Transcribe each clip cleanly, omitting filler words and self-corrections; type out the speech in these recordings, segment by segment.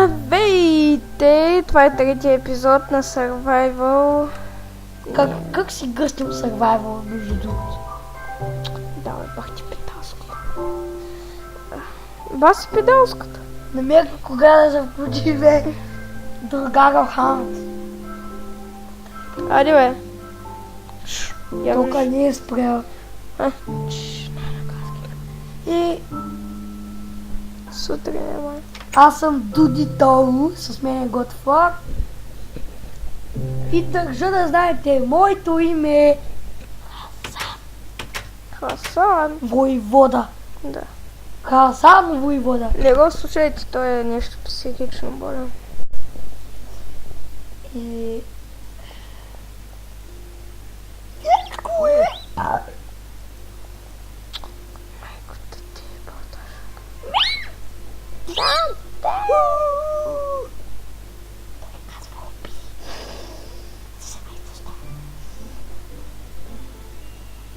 Здравейте! Това е третия епизод на Survival. Как си гъстим Survival, между другото? Давай, бах ти педалската. Баси педалската. Намерих кога да се включи, бе. Другаря Хант. Айде, бе. Тук не е спрял. И Сутрин е май. аз съм Дуди Толу, с мен е Готфлаг. И държа да знаете, моето име е Хасан. Войвода. Да. Хасан Войвода. Не го слушайте, той е нещо психично болен. И... Майката ти е бълташ.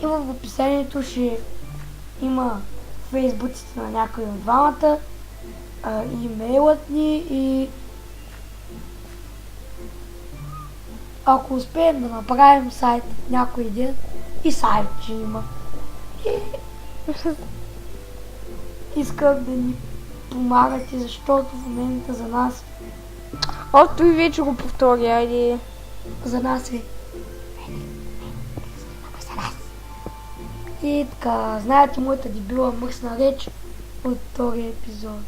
Има в описанието, ще има фейсбуците на някой от двамата, имейлът ни и ако успеем да направим сайт някой ден, и сайт ще има. И искам да ни помагате, защото в момента за нас, О, той вече го повтори, айде. за нас е. И така, знаете моята дебила мръсна реч от втория епизод.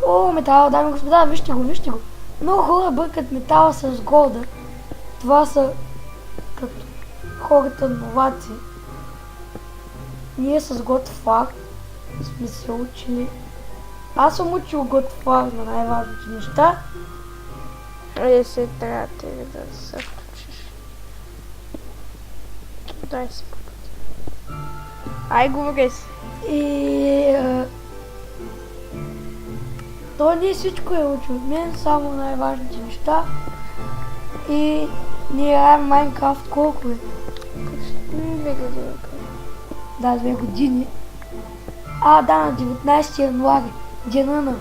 О, метал, дами и господа, вижте го, вижте го. Много хора бъркат метала с голда. Това са като хората новаци. Ние с Готфлаг сме се учили. Аз съм учил Готфлаг на най-важните неща. Айде се трябва да се включиш. Дай си по пъти. Ай, говори си. И той не всичко е учил от мен, само най-важните неща. И ние играем Майнкрафт колко е? Почти 2 години. Да, 2 години. Да, на 19 януари, дена на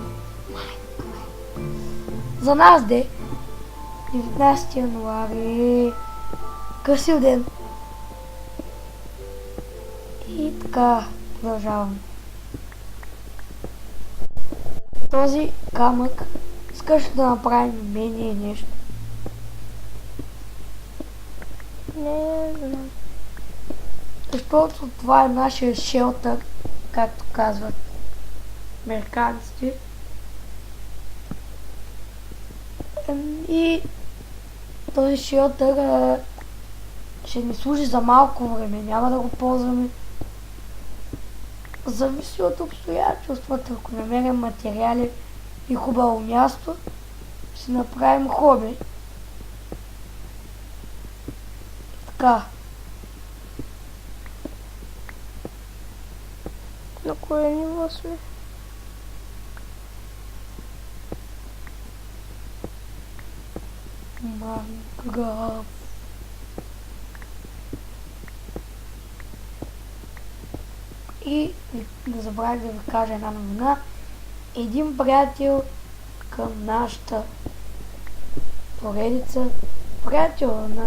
за нас де. 19 януари. Красив ден. И така, продължавам. Този камък искаш да направим мене нещо. Не знам. Защото това е нашия шелтър, както казват американците. И този шелтър ще ни служи за малко време, няма да го ползваме. Зависи от обстоятелствата. Ако намерим материали и хубаво място, ще направим хоби. Така. На кое ниво сме? Майнкрафт. И не забравих да ви кажа една новина. Един приятел към нашата поредица, приятел на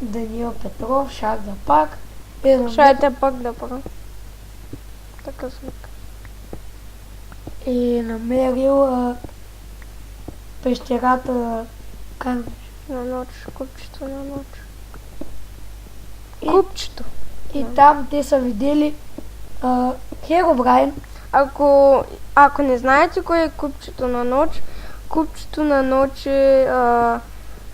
Даниил Петров, Шак да пак, Шайте пак да правя. Така звук. е намерил пещерата На нощ, купчето на нощ. И- Купчето. и там те са видели Херобрайн. Ако не знаете кое е купчето на нощ е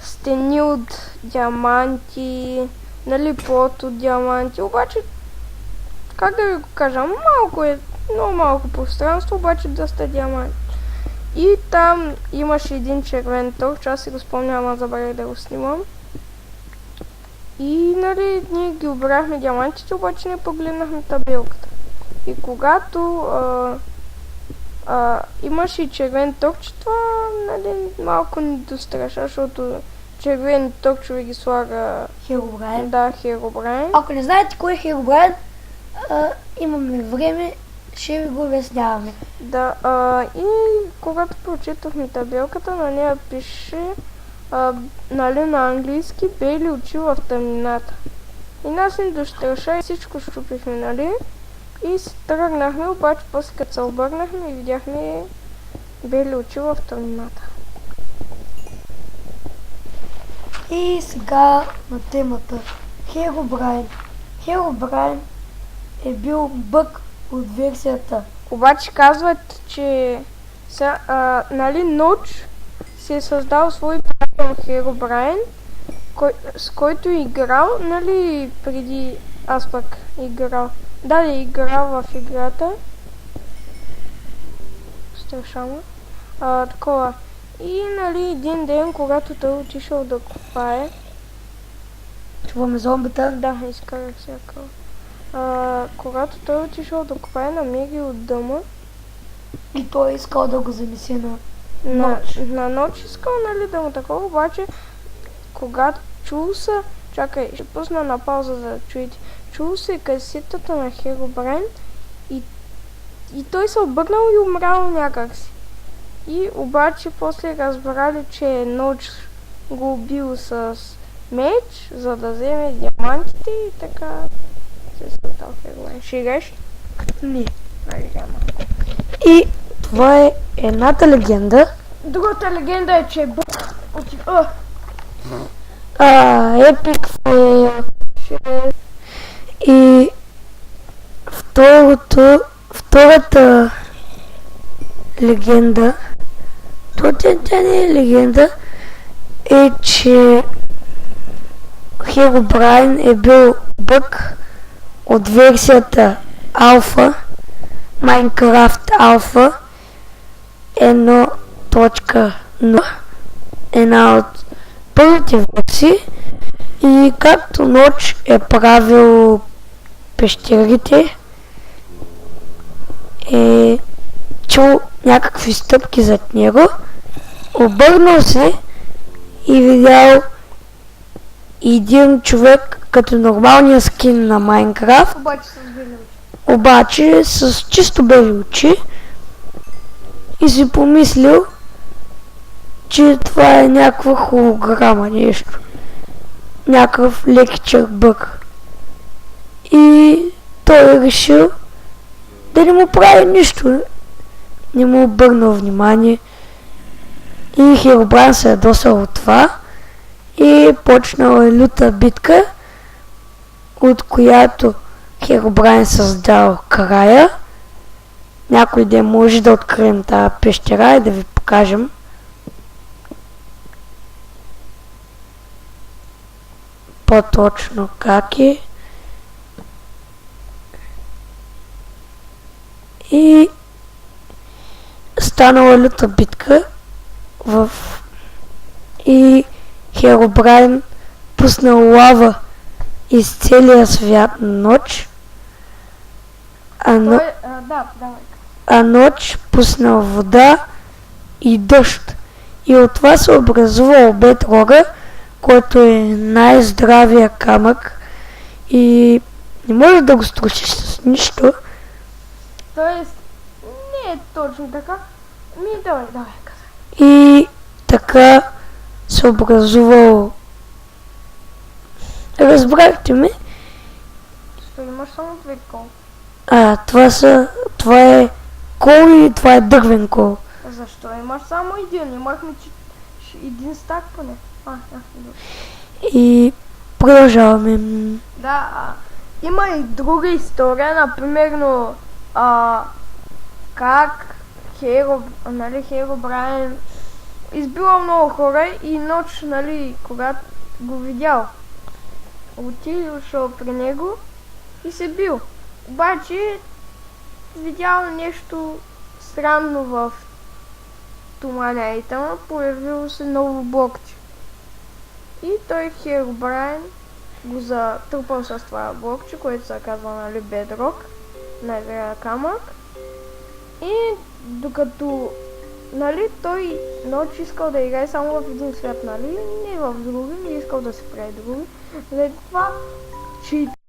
стени от диаманти, нали, плот от диаманти, обаче, как да ви го кажа, много малко пространство, обаче доста диаманти. И там имаше един червен торч, аз си го спомням, ама забравих да го снимам. И, нали, ние ги обрахме диамантите, обаче не погледнахме табелката. И когато имаше и червен торч, това, нали, малко ни достраша, защото червени токчове ги слага Херобрайн. да, Херобрайн. Ако не знаете кой е Херобрайн, имаме време, ще ви го обясняваме. Да, и когато прочетохме табелката, на нея пише, нали, на английски, бели очи в тъмнината. И нас ни дощърша и всичко щупихме, нали? И се тръгнахме, обаче после като се обърнахме и видяхме бели очи в тъмнината. И сега на темата Херобрайн. Херобрайн е бил бъг от версията. Обаче казват, че нали, Ноч си е създал свой правилен Херобрайн, с който е играл, нали, преди аз пък играл. Да, е играл в играта. Страшно. Такова. И, нали, един ден, когато той отишъл да копае. Чуваме зомбита. Да, изкарах всяка. Когато той отишъл да копае, намери от дъма. И той е искал да го занесе на На Ноч искал, нали, да му такова, обаче когато чул се, чакай, ще пусна на пауза за да чуете, чул се касетата на Херобрайн и той се обърнал и умрял някакси. И обаче после разбрали, че Ноч го убил с меч, за да вземе диамантите и така се създал Херобрайн. Шегаш? Не. Айде, И това е едната легенда. другата легенда е, че е бък Епик фейл. И втората легенда, тя не е легенда, е, че Херобрайн е бил бъг от версията Алфа, Minecraft Alpha 1.0, една от първите версии, и както Ноч е правил пещерите, е чул някакви стъпки зад него, обърнал се и видял един човек като нормалния скин на Майнкрафт, обаче с чисто бели очи, и си помислил, че това е някаква холограма, нещо. Някакъв лекичък бъг. И той е решил да не му прави нищо. Не му обърнал внимание. И Херобрайн се ядосал от това и почнала люта битка, от която Херобрайн създал края. Някой ден може да открием тази пещера и да ви покажем. По-точно как е. И станала люта битка и Херобрайн пуснал лава из целия свят на Ноч, а Ноч пуснал вода и дъжд. И от това се образувал Бедрога, който е най-здравия камък и не може да го струшиш с нищо. Тоест, не е точно така. Давай, казай. И така се образувал... Разбрахте ме? Що имаш само две кол? Това е кол и това е дървен кол. Защо имаш само един? Имахме един стак поне. И продължаваме. Да, има и друга история, например, как Херобрайн избила много хора и Ноч, нали, когато го видял, отишъл при него и се бил. Обаче видял нещо странно в туманяйта му, появило се ново блокче. И той Херобрайн го затрупал с това блокче, което се казва, нали, Bedrock, най-вероятно камък. И докато нали, той Ноч искал да играе само в един свят, нали, не в други, не искал да се прави други. След това, че